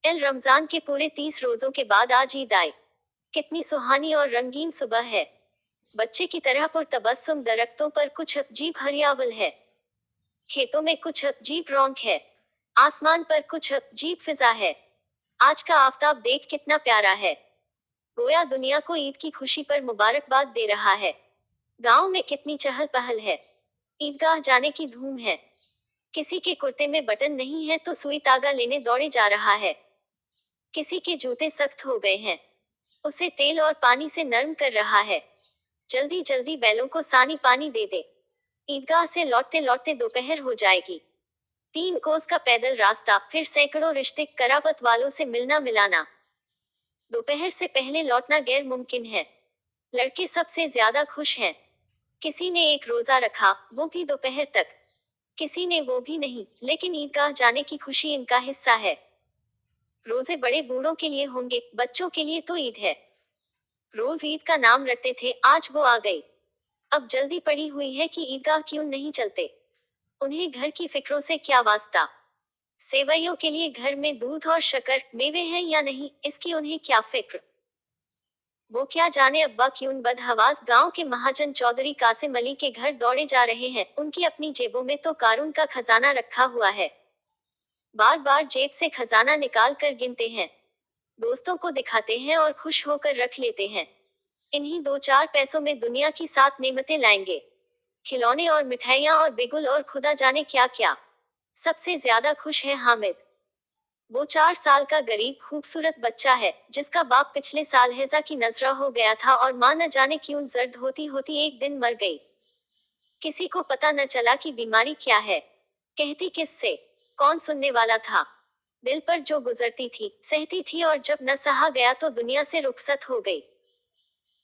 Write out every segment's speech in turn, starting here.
रमजान के पूरे 30 रोजों के बाद आज ईद आई। कितनी सुहानी और रंगीन सुबह है। बच्चे की तरह पुरतबस्सुम दरख्तों पर कुछ अजीब हरियावल है। खेतों में कुछ अजीब रौनक है। आसमान पर कुछ अजीब फिजा है। आज का आफताब देख कितना प्यारा है। गोया दुनिया को ईद की खुशी पर मुबारकबाद दे रहा है। गांव में कितनी चहल पहल है। ईदगाह जाने की धूम है। किसी के कुर्ते में बटन नहीं है तो सुई तागा लेने दौड़े जा रहा है। किसी के जूते सख्त हो गए हैं, उसे तेल और पानी से नरम कर रहा है। जल्दी जल्दी बैलों को सानी पानी दे दे। ईदगाह से लौटते लौटते दोपहर हो जाएगी। 3 कोस का पैदल रास्ता, फिर सैकड़ों रिश्ते, कराबत वालों से मिलना मिलाना। दोपहर से पहले लौटना गैर मुमकिन है। लड़के सबसे ज्यादा खुश हैं। किसी ने एक रोजा रखा, वो भी दोपहर तक। किसी ने वो भी नहीं, लेकिन ईदगाह जाने की खुशी इनका हिस्सा है। रोजे बड़े बूढ़ों के लिए होंगे, बच्चों के लिए तो ईद है। रोज ईद का नाम रखते थे, आज वो आ गई। अब जल्दी पड़ी हुई है कि ईदगाह क्यों नहीं चलते। उन्हें घर की फिक्रों से क्या वास्ता। सेवैयों के लिए घर में दूध और शक्कर, मेवे हैं या नहीं, इसकी उन्हें क्या फिक्र। वो क्या जाने अब्बा क्यों बदहवास गांव के महाजन चौधरी कासिम अली के घर दौड़े जा रहे हैं। उनकी अपनी जेबों में तो कारून का खजाना रखा हुआ है। बार बार जेब से खजाना निकाल कर गिनते हैं, दोस्तों को दिखाते हैं और खुश होकर रख लेते हैं। इन्हीं 2-4 पैसों में दुनिया की 7 नेमतें लाएंगे। खिलौने और मिठाइयाँ और बिगुल और खुदा जाने क्या क्या। सबसे ज्यादा खुश है हामिद। वो 4 साल का गरीब खूबसूरत बच्चा है, जिसका बाप पिछले साल हैजा की नजरा हो गया था और माँ न जाने क्यों जर्द होती होती एक दिन मर गई। किसी को पता न चला कि बीमारी क्या है, कहती किससे, कौन सुनने वाला था। दिल पर जो गुजरती थी, सहती थी, और जब न सहा गया तो दुनिया से रुखसत हो गई।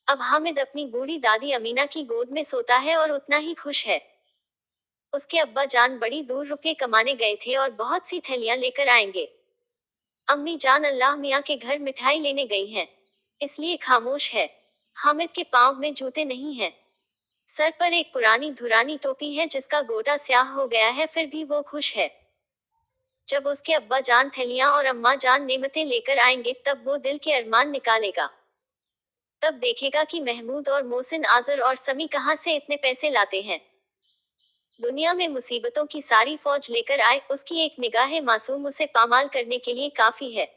अब हामिद अपनी बूढ़ी दादी अमीना की गोद में सोता है और उतना ही खुश है। उसके अब्बा जान बड़ी दूर रुपये कमाने गए थे और बहुत सी थैलियां लेकर आएंगे। अम्मी जान अल्लाह मियाँ के घर मिठाई लेने गई हैं, इसलिए खामोश है। हामिद के पांव में जूते नहीं हैं। सर पर एक पुरानी धुरानी टोपी है जिसका गोटा स्याह हो गया है, फिर भी वो खुश है। जब उसके अब्बा जान थैलियां और अम्मा जान नेमतें लेकर आएंगे, तब वो दिल के अरमान निकालेगा। तब देखेगा कि महमूद और मोहसिन, आजर और समी कहाँ से इतने पैसे लाते हैं। दुनिया में मुसीबतों की सारी फौज लेकर आए, उसकी एक निगाह मासूम उसे पामाल करने के लिए काफी है।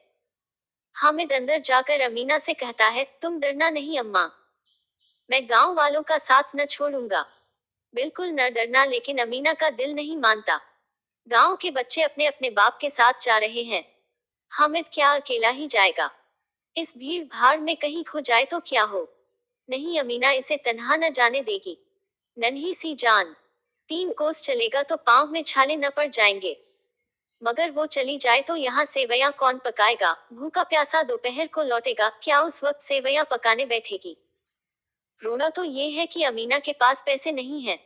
हामिद अंदर जाकर अमीना से कहता है, तुम डरना नहीं अम्मा, मैं गांव वालों का साथ न छोड़ूंगा। बिल्कुल न डरना, लेकिन अमीना का दिल नहीं मानता। गांव के बच्चे अपने अपने बाप के साथ जा रहे हैं। हामिद क्या अकेला ही जाएगा? इस भीड़ भाड़ में कहीं खो जाए तो क्या हो। नहीं, अमीना इसे तन्हा न जाने देगी। नन्ही सी जान, 3 कोस चलेगा तो पांव में छाले न पड़ जाएंगे। मगर वो चली जाए तो यहाँ सेवैयां कौन पकाएगा? भूखा प्यासा दोपहर को लौटेगा, क्या उस वक्त सेवैयां पकाने बैठेगी? रोना तो ये है कि अमीना के पास पैसे नहीं हैं।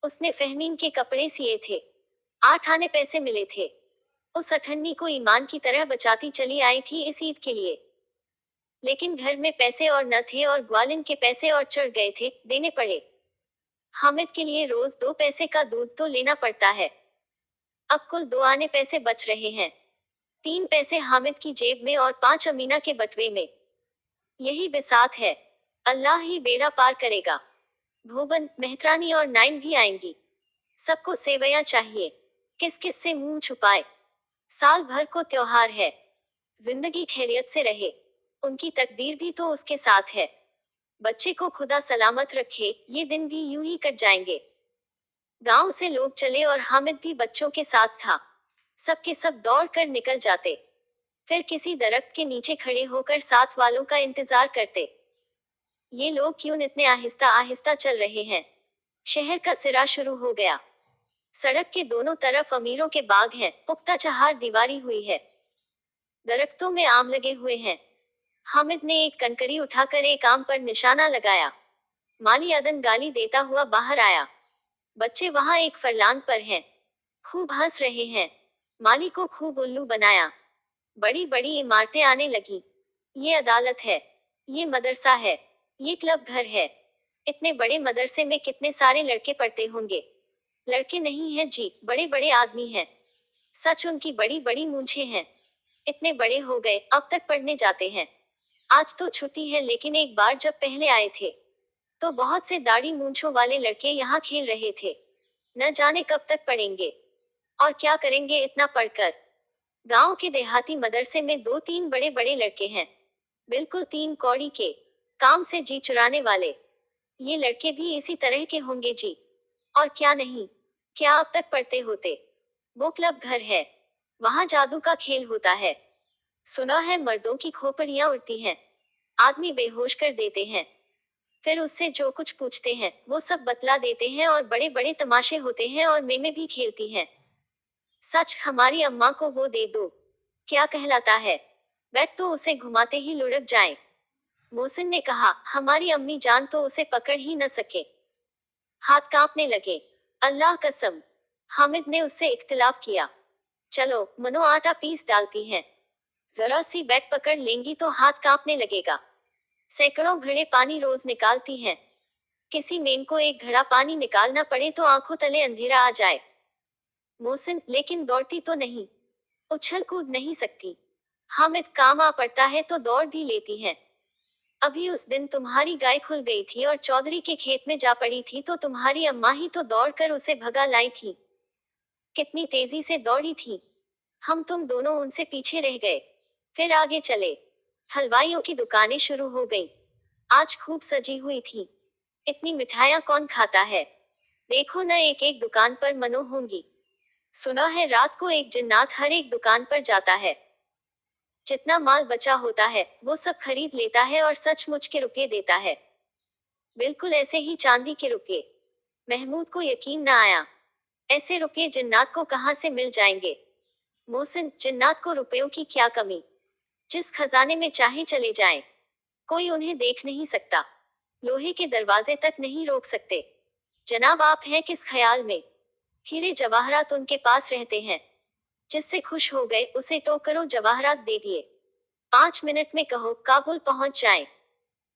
उसने फहमीन के कपड़े सिए थे, 8 आने पैसे मिले थे। उस अठन्नी को ईमान की तरह बचाती चली आई थी इस ईद के लिए। लेकिन घर में पैसे और न थे, और ग्वालिन के पैसे और चढ़ गए थे, देने पड़े। हामिद के लिए रोज 2 पैसे का दूध तो लेना पड़ता है। अब कुल 2 आने पैसे बच रहे हैं। 3 पैसे हामिद की जेब में और 5 अमीना के बटुए में। यही बिसात है, अल्लाह ही बेड़ा पार करेगा। भोबन, मेहतरानी और नाइन भी आएंगी। सबको सेवैयां चाहिए, किस किस से मुंह छुपाए। साल भर को त्योहार है। जिंदगी खैरियत से रहे, उनकी तकदीर भी तो उसके साथ है। बच्चे को खुदा सलामत रखे, ये दिन भी यूं ही कट जाएंगे। गांव से लोग चले और हामिद भी बच्चों के साथ था। सबके सब दौड़ कर निकल जाते, फिर किसी दरख्त के नीचे खड़े होकर साथ वालों का इंतजार करते। ये लोग क्यों इतने आहिस्ता आहिस्ता चल रहे हैं? शहर का सिरा शुरू हो गया। सड़क के दोनों तरफ अमीरों के बाग हैं, पुख्ता चहार दीवारी हुई है। दरख्तों में आम लगे हुए हैं। हामिद ने एक कंकरी उठाकर एक आम पर निशाना लगाया। माली अदन गाली देता हुआ बाहर आया। बच्चे वहां एक फरलांग पर हैं, खूब हंस रहे हैं। माली को खूब उल्लू बनाया। बड़ी बड़ी इमारतें आने लगी। ये अदालत है, ये मदरसा है, ये क्लब घर है। इतने बड़े मदरसे में कितने सारे लड़के पढ़ते होंगे। लड़के नहीं हैं जी, बड़े बड़े आदमी हैं। सच, उनकी बड़ी बड़ी मूंछें हैं। इतने बड़े हो गए, अब तक पढ़ने जाते हैं। आज तो छुट्टी है, लेकिन एक बार जब पहले आए थे तो बहुत से दाढ़ी मूंछों वाले लड़के यहाँ खेल रहे थे। न जाने कब तक पढ़ेंगे और क्या करेंगे इतना पढ़कर। गांव के देहाती मदरसे में दो तीन बड़े बड़े लड़के हैं, बिल्कुल तीन कौड़ी के, काम से जी चुराने वाले। ये लड़के भी इसी तरह के होंगे जी। और क्या नहीं, क्या अब तक पढ़ते होते। वो क्लब घर है, वहां जादू का खेल होता है। सुना है मर्दों की खोपड़ियां उड़ती हैं, आदमी बेहोश कर देते हैं, फिर उससे जो कुछ पूछते हैं वो सब बतला देते हैं और बड़े बड़े तमाशे होते हैं और मेमे भी खेलती हैं। सच, हमारी अम्मा को वो दे दो, क्या कहलाता है, बैठ तो उसे घुमाते ही लुढ़क जाए। मोहसिन ने कहा, हमारी अम्मी जान तो उसे पकड़ ही न सके। हाथ कांपने लगे। अल्लाह कसम, हामिद ने उससे इख्तिलाफ किया। चलो मनो आटा पीस डालती हैं, जरा सी बैट पकड़ लेंगी तो हाथ कांपने लगेगा। सैकड़ों घड़े पानी रोज निकालती हैं, किसी मेम को एक घड़ा पानी निकालना पड़े तो आंखों तले अंधेरा आ जाए। मोहसिन, लेकिन दौड़ती तो नहीं, उछल कूद नहीं सकती। हामिद, काम आ पड़ता है तो दौड़ भी लेती हैं। अभी उस दिन तुम्हारी गाय खुल गई थी और चौधरी के खेत में जा पड़ी थी तो तुम्हारी अम्मा ही तो दौड़कर उसे भगा लाई थी। कितनी तेजी से दौड़ी थी, हम तुम दोनों उनसे पीछे रह गए। फिर आगे चले, हलवाइयों की दुकानें शुरू हो गईं। आज खूब सजी हुई थी। इतनी मिठाइयाँ कौन खाता है, देखो न एक एक दुकान पर मनो होंगी। सुना है रात को एक जिन्नात हर एक दुकान पर जाता है, जितना माल बचा होता है वो सब खरीद लेता है और सचमुच के रुपये देता है, बिल्कुल ऐसे ही चांदी के रुपये। महमूद को यकीन न आया, ऐसे रुपये जिन्नात को कहाँ से मिल जाएंगे। मोहसिन, जिन्नात को रुपयों की क्या कमी, जिस खजाने में चाहे चले जाएं, कोई उन्हें देख नहीं सकता, लोहे के दरवाजे तक नहीं रोक सकते। जनाब, आप हैं किस ख्याल में, हीरे जवाहरात उनके पास रहते हैं, जिससे खुश हो गए उसे टोकरों जवाहरात दे दिए। 5 मिनट में कहो काबुल पहुंच जाएं।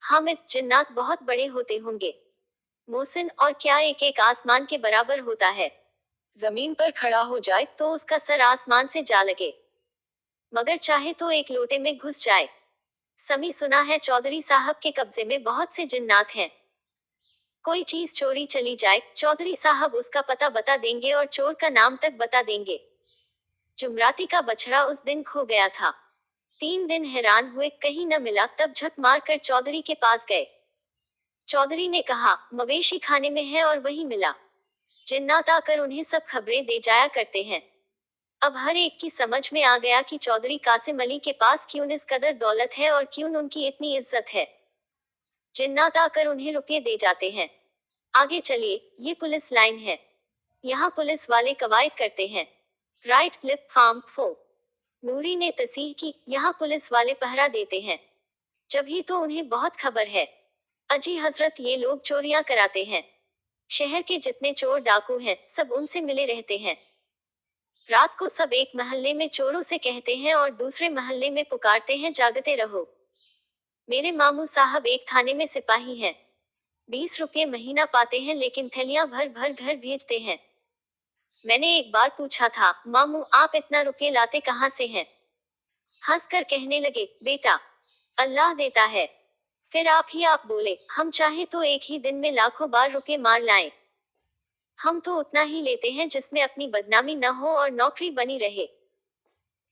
हामिद, जिन्नात बहुत बड़े होते होंगे। मोहसिन, और क्या एक एक आसमान के बराबर होता है, जमीन पर खड़ा हो जाए तो उसका सर आसमान से जा लगे, मगर चाहे तो एक लोटे में घुस जाए। समी, सुना है चौधरी साहब के कब्जे में बहुत से जिन्नात हैं, कोई चीज चोरी चली जाए चौधरी साहब उसका पता बता देंगे और चोर का नाम तक बता देंगे। जुमराती का बछड़ा उस दिन खो गया था, 3 दिन हैरान हुए कहीं न मिला, तब झक मार कर चौधरी के पास गए। चौधरी ने कहा मवेशी खाने में है और वही मिला। जिन्नात आकर उन्हें सब खबरें दे जाया करते हैं। अब हर एक की समझ में आ गया कि चौधरी कासिम अली के पास क्यों इस कदर दौलत है और क्यों उनकी इतनी इज्जत है। जिन्नात आकर उन्हें रुपये दे जाते हैं। आगे चलिए, ये पुलिस लाइन है, यहाँ पुलिस वाले कवायद करते हैं। राइट लिप फार्म फो। नूरी ने तसीह की, यहाँ पुलिस वाले पहरा देते हैं, जब ही तो उन्हें बहुत खबर है। अजी हजरत, ये लोग चोरियां कराते हैं, शहर के जितने चोर डाकू हैं सब उनसे मिले रहते हैं। रात को सब एक महल्ले में चोरों से कहते हैं और दूसरे महल्ले में पुकारते हैं जागते रहो। मेरे मामू साहब एक थाने में सिपाही हैं, 20 रुपये महीना पाते हैं, लेकिन थैलियां भर भर घर भेजते हैं। मैंने एक बार पूछा था, मामू आप इतना रुपये लाते कहाँ से हैं? हंस कर कहने लगे, बेटा अल्लाह देता है। फिर आप बोले, हम चाहे तो एक ही दिन में लाखों बार रुपये मार लाएं। हम तो उतना ही लेते हैं जिसमें अपनी बदनामी न हो और नौकरी बनी रहे।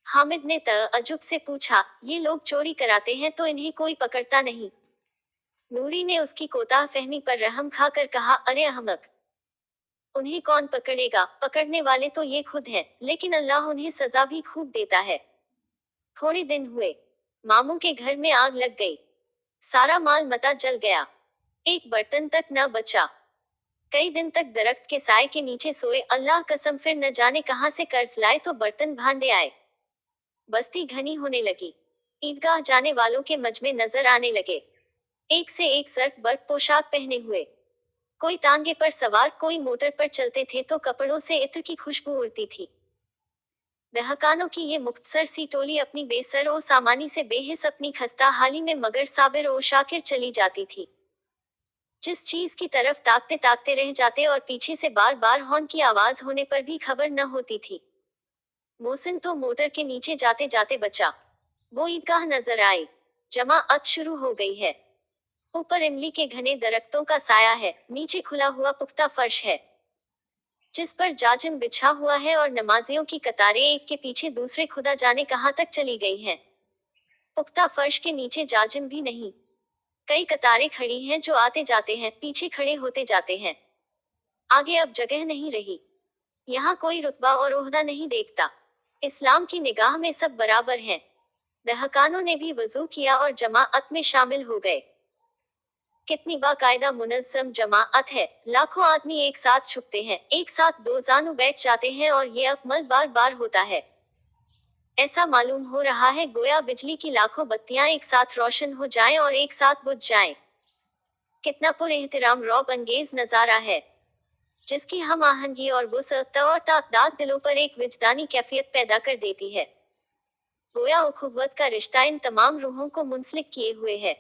हामिद ने तअज्जुब से पूछा, ये लोग चोरी कराते हैं तो इन्हें कोई पकड़ता नहीं? नूरी ने उसकी कोताह फहमी पर रहम खाकर कहा, अरे अहमक, उन्हें कौन पकड़ेगा, पकड़ने वाले तो ये खुद हैं, लेकिन अल्लाह उन्हें सजा भी खूब देता है। थोड़े दिन हुए, मामू के घर में आग लग गई, सारा माल मता जल गया, एक बर्तन तक न बचा। कई दिन तक दरख्त के साए के नीचे सोए, अल्लाह कसम फिर न जाने कहां से कर्ज लाए तो बर्तन भांडे आए। बस्ती घनी होने लगी, ईदगाह जाने वालों के मजमे नजर आने लगे, एक से एक सर्क बर्क पोशाक पहने हुए, कोई तांगे पर सवार, कोई मोटर पर चलते थे तो कपड़ों से इत्र की खुशबू उड़ती थी। दहकानों की ये मुख्तसर सी टोली अपनी बेसर ओ सामानी से बेहिस अपनी खस्ता हाली में मगर साबिर ओ शाकिर चली जाती थी। जिस चीज की तरफ ताकते ताकते रह जाते और पीछे से बार बार हॉर्न की आवाज होने पर भी खबर न होती थी। मोहसिन तो मोटर के नीचे जाते जाते बचा। वो ईदगाह नजर आई। जमाअत शुरू हो गई है। ऊपर इमली के घने दरख्तों का साया है, नीचे खुला हुआ पुख्ता फर्श है जिस पर जाजिम बिछा हुआ है और नमाजियों की कतारें एक के पीछे दूसरे खुदा जाने कहां तक चली गई हैं। पुख्ता फर्श के नीचे जाजिम भी नहीं। कई कतारें खड़ी हैं जो आते जाते हैं, पीछे खड़े होते जाते हैं। आगे अब जगह नहीं रही। यहाँ कोई रुतबा और ओहदा नहीं देखता। इस्लाम की निगाह में सब बराबर हैं। दहकानों ने भी वजू किया और जमाअत में शामिल हो गए। कितनी बाकायदा मुनज़्ज़म जमाअत है। लाखों आदमी एक साथ छुपते हैं, एक साथ दो जानू बैठ जाते हैं और ये अमल बार बार होता है। ऐसा मालूम हो रहा है गोया बिजली की लाखों बत्तियां एक साथ रोशन हो जाएं और एक साथ बुझ जाएं। कितना पुरएहतराम रौब अंगेज नजारा है, जिसकी हम आहंगी और वुसअत और तादाद दिलों पर एक विजदानी कैफियत पैदा कर देती है। गोया उखुव्वत का रिश्ता इन तमाम रूहों को मुंसलिक किए हुए है।